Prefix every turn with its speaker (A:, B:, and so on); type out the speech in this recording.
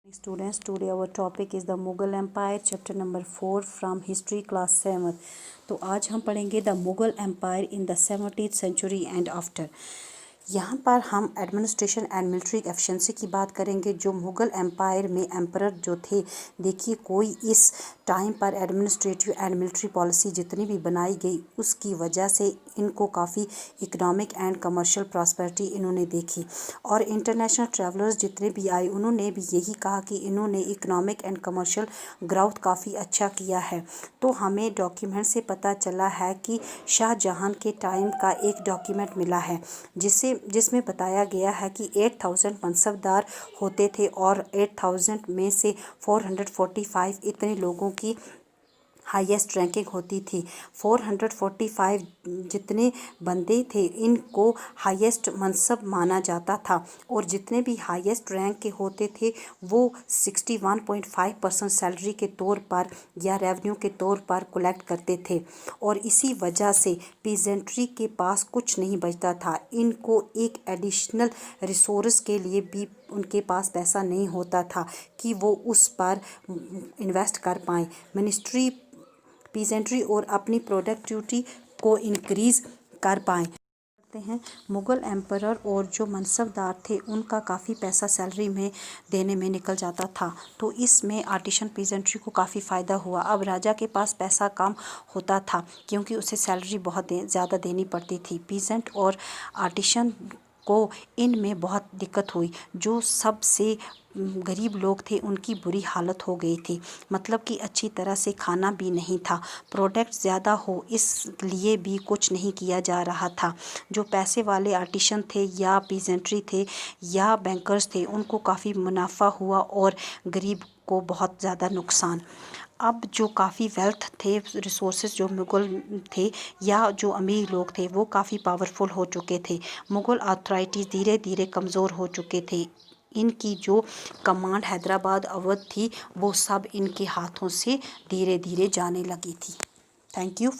A: Students, today our topic is the Mughal Empire, chapter number 4 from history class 7. तो आज हम पढ़ेंगे the Mughal empire in the 17th century and after. यहाँ पर हम एडमिनिस्ट्रेशन एंड मिलिट्री एफिशिएंसी की बात करेंगे। जो मुग़ल एम्पायर में एम्परर जो थे, देखिए कोई इस टाइम पर एडमिनिस्ट्रेटिव एंड मिलिट्री पॉलिसी जितनी भी बनाई गई उसकी वजह से इनको काफ़ी इकोनॉमिक एंड कमर्शियल प्रॉस्पेरिटी इन्होंने देखी। और इंटरनेशनल ट्रैवलर्स जितने भी आए उन्होंने भी यही कहा कि इन्होंने इकोनॉमिक एंड कमर्शियल ग्रोथ काफ़ी अच्छा किया है। तो हमें डॉक्यूमेंट से पता चला है कि शाहजहां के टाइम का एक डॉक्यूमेंट मिला है जिसमें बताया गया है कि 8000 मनसबदार होते थे और 8000 में से 445 इतने लोगों की हाईएस्ट रैंकिंग होती थी। 445 जितने बंदे थे इनको हाईएस्ट मनसब माना जाता था और जितने भी हाईएस्ट रैंक के होते थे वो 61.5% सैलरी के तौर पर या रेवेन्यू के तौर पर कलेक्ट करते थे। और इसी वजह से पीजेंट्री के पास कुछ नहीं बचता था। इनको एक एडिशनल रिसोर्स के लिए भी उनके पास पैसा नहीं होता था कि वो उस पर इन्वेस्ट कर पाएँ। मिनिस्ट्री पीजेंट्री और अपनी प्रोडक्टिविटी को इंक्रीज़ कर पाएँ करते हैं। मुग़ल एम्परर और जो मनसबदार थे उनका काफ़ी पैसा सैलरी में देने में निकल जाता था। तो इसमें आर्टिशन पीजेंट्री को काफ़ी फ़ायदा हुआ। अब राजा के पास पैसा कम होता था क्योंकि उसे सैलरी बहुत ज़्यादा देनी पड़ती थी। पीजेंट और आर्टिशन को इनमें बहुत दिक्कत हुई। जो सबसे गरीब लोग थे उनकी बुरी हालत हो गई थी, मतलब कि अच्छी तरह से खाना भी नहीं था। प्रोडक्ट ज़्यादा हो इसलिए भी कुछ नहीं किया जा रहा था। जो पैसे वाले आर्टिशन थे या पीजेंट्री थे या बैंकर्स थे उनको काफ़ी मुनाफा हुआ और गरीब को बहुत ज़्यादा नुकसान। अब जो काफ़ी वेल्थ थे, रिसोर्सेज जो मुग़ल थे या जो अमीर लोग थे वो काफ़ी पावरफुल हो चुके थे। मुग़ल अथॉरिटीज़ धीरे धीरे कमज़ोर हो चुके थे। इनकी जो कमांड हैदराबाद अवध थी वो सब इनके हाथों से धीरे धीरे जाने लगी थी। Thank you.